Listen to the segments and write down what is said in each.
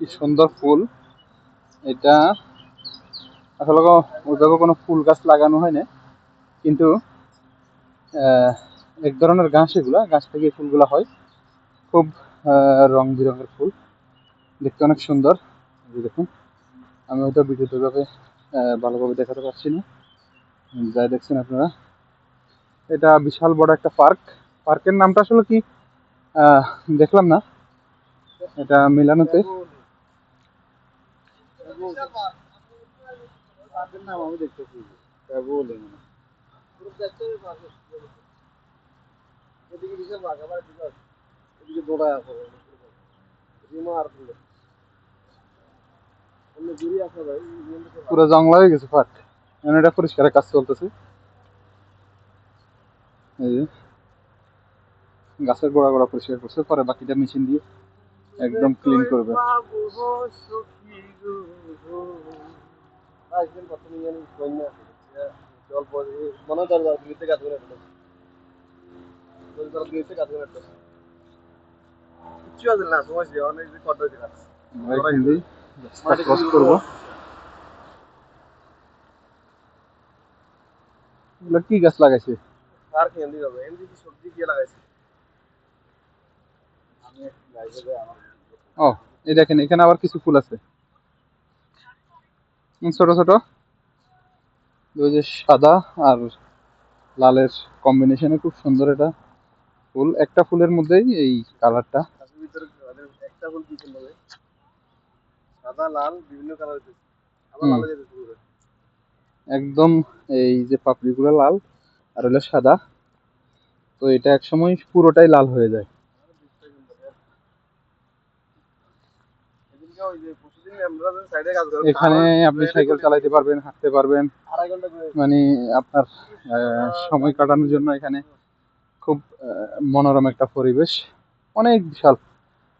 কি সুন্দর ফুল। এটা আসলে ওইভাবে কোনো ফুল গাছ লাগানো হয় না, কিন্তু এক ধরনের ঘাস, এগুলা গাছ থেকে এই ফুলগুলা হয়। খুব রং বেরঙের ফুল, দেখতে অনেক সুন্দর। এই যে দেখুন, আমি হয়তো ভিডিওতে ভাবে ভালোভাবে দেখাতে পারছি না, যাই দেখছেন আপনারা। এটা বিশাল বড় একটা পার্ক। পার্কের নামটা আসলে কি আহ, দেখলাম না, এটা মিলানোতে। আমি দেখতেছি পুরো জঙ্গল হয়ে গেছে পার্ক, মানে এটা পরিষ্কারের কাজ চলতেছে। এই যে গাছের গোড়া গোড়া পরিষ্কার করছে, পরে বাকিটা মেশিন দিয়ে একদম ক্লিন করবে। করবো এগুলো কি গাছ লাগাইছে? ও, এই দেখেন এখানে আবার কিছু ফুল আছে ছোট ছোট, ওই যে সাদা আর লালের কম্বিনেশনে খুব সুন্দর এটা ফুল। একটা ফুলের মধ্যেই এই কালারটা। একদম এই যে পাপড়িগুলো লাল আর হলো সাদা, তো এটা একসময় পুরোটাই লাল হয়ে যায়। এখানে আপনি সাইকেল চালাইতে পারবেন, হাঁটতে পারবেন, মানে আপনার সময় কাটানোর জন্য এখানে খুব মনোরম একটা পরিবেশ। অনেক বিশাল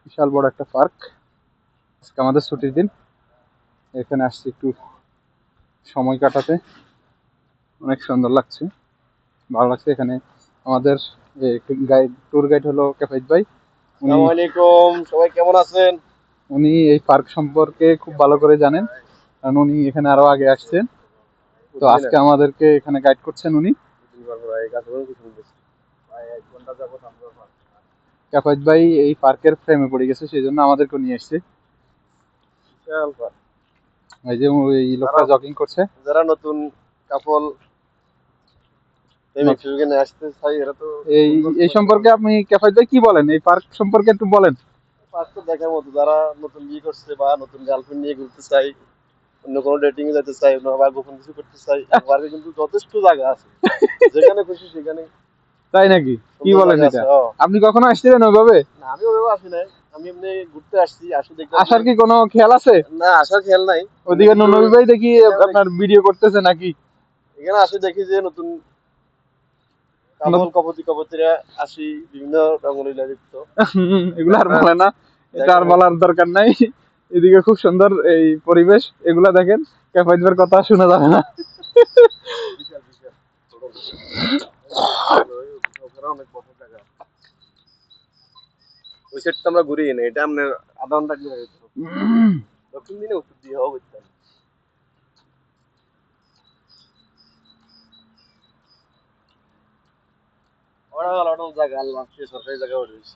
বিশাল বড় একটা পার্ক। আজকে আমাদের ছুটির দিন, এখানে আসছি একটু সময় কাটাতে। অনেক সুন্দর লাগছে, ভালো লাগছে। এখানে আমাদের গাইড, ট্যুর গাইড হলো ক্যাফাইত ভাই। আসসালামু আলাইকুম, সবাই কেমন আছেন? উনি এই পার্ক সম্পর্কে খুব ভালো করে জানেন, কারণ উনি এখানে আরো আগে আসছেন। তো আজকে আমাদেরকে এখানে গাইড করছেন উনি। ক্যাফাইত ভাই এই পার্কের প্রেমে পড়ে গেছে, সেই জন্য আমাদেরকে নিয়ে এসছে। এই যে এই লোকটা জগিং করছে। যারা নতুন কাপল আসতে চাই, এরা তো এই সম্পর্কে আপনি ক্যাফাইত ভাই কি বলেন, এই পার্ক সম্পর্কে একটু বলেন। পার্ক তো দেখার মতো। যারা নতুন বিয়ে করছে বা নতুন গার্লফ্রেন্ড নিয়ে ঘুরতে চাই, অন্য কোনো ডেটিং এ যেতে চাই বা গোপন কিছু করতে চাই, পার্কে কিন্তু যথেষ্ট জায়গা আছে, যেখানে খুশি সেখানে। তাই নাকি? কি বলেন জায়গা এটা? আছে। আপনি কখনো আসছিলেন ওইভাবে? না, আমি ওইভাবে আসি নাই। আমি এমনি ঘুরতে আসছি, আসি দেখলাম। আসার কি কোনো খেয়াল আছে? না, আসার খেয়াল নাই। ওদিকে নবী ভাই দেখি আপনার ভিডিও করতেছে নাকি? এখানে আসি দেখি যে নতুন কাপল কপতিরা আসি, বিভিন্ন রঙলীলা যুক্ত। এগুলো আর বলে না, এটা আর বলার দরকার নাই। এদিকে খুব সুন্দর এই পরিবেশ, এগুলা দেখেন। ক্যাফাইজের কথা শোনা যাবে না। অনেক বছর জায়গা ওই সাইডটা আমরা ঘুরি না, এটা আমরা আধা ঘন্টা কি লাগে দক্ষিণ দিনে উত্তর দিয়ে হওয়া বুঝতাম। অনেক জায়গা আল্লাহ সরকারি জায়গা রয়েছে।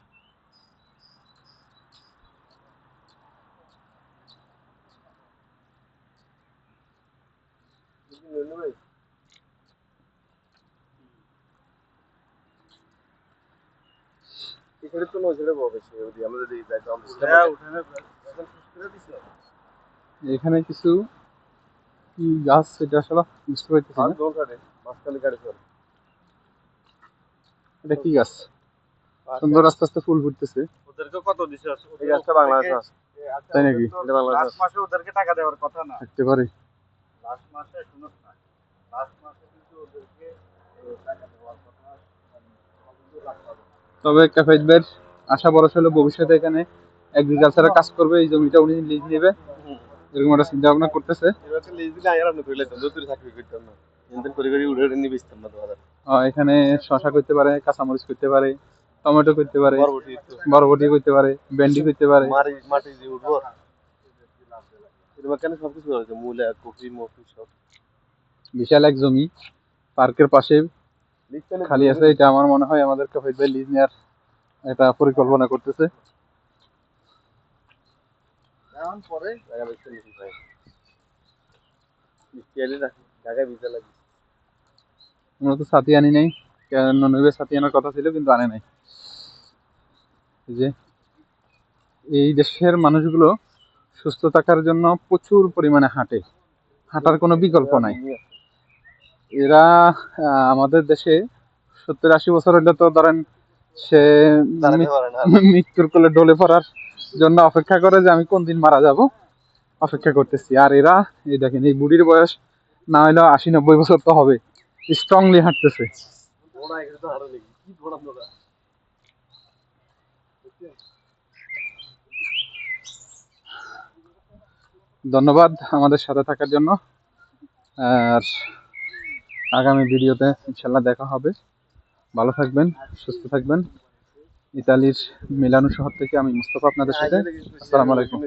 এখানে তো নজরে পাবে সে যদি আমরা যদি যাইতাম। এখানে কিছু কি গাছ এটা আসলে বুঝতে পারতেছি না। মাঝখানে গাড়ি চলে। এটা কি গাছ? সুন্দর আস্তে আস্তে ফুল ফুটতেছে। ওদেরকে কত দিছে? এই গাছটা বাংলাদেশ আছে। তাই নাকি? এটা বাংলাদেশ। লাস্ট মাসে ওদেরকে টাকা দেওয়ার কথা না। থাকতে পারে। লাস্ট মাসে শুনো না। লাস্ট মাসে কিন্তু ওদেরকে টাকা দেওয়ার কথা। তবে ক্যাফাইত ভাইয়ের আশা ভরসা হলো ভবিষ্যতে এখানে এগ্রিকালচারের কাজ করবে, এই জমিটা উনি লিজ নেবে, এরকম একটা চিন্তা ভাবনা করতেছে। এখানে শশা করতে পারে, কাঁচামরিচ করতে পারে, টমেটো করতে পারে, বরবটি করতে পারে, ভেন্ডি করতে পারে। এখানে সবকিছু রয়েছে, মূলা, কফি, মফি সব। বিশাল এক জমি পার্কের পাশে খালি আছে। এটা আমার মনে হয় আমাদের কাফিদ ভাই লিজ নেওয়ার একটা পরিকল্পনা করতেছে। এখন পরে জায়গা দেখতে নিতে চাই। মিষ্টি ঢাকায় ভিসা লাগে। আমরা তো ছাতি আনি নাই, কেন নইবে ছাতি আনার কথা ছিল কিন্তু আনে নাই। এই যে এই দেশের মানুষগুলো সুস্থ থাকার জন্য প্রচুর পরিমাণে হাঁটে, হাঁটার কোনো বিকল্প নাই। এরা আমাদের দেশে 70-80 বছর হলে তো ধরেন সে দাঁড়াতে পারে না। মৃত্যুর কোলে ডলে পড়ার জন্য অপেক্ষা করে যে আমি কোন দিন মারা যাব, অপেক্ষা করতেছি। আর এরা এই দেখেন, এই বুড়ির বয়স না হলেও 80-90 বছর তো হবে, স্ট্রংলি হাঁটতেছে। ঘোড়া এখানে তো হাঁটা দেখি, কি ঘোড়া ঘোড়া। ধন্যবাদ আমাদের সাথে থাকার জন্য। আর আগামী ভিডিওতে ইনশাল্লাহ দেখা হবে। ভালো থাকবেন, সুস্থ থাকবেন। ইতালির মিলানো শহর থেকে আমি মুস্তফা আপনাদের সাথে। আসসালামু আলাইকুম।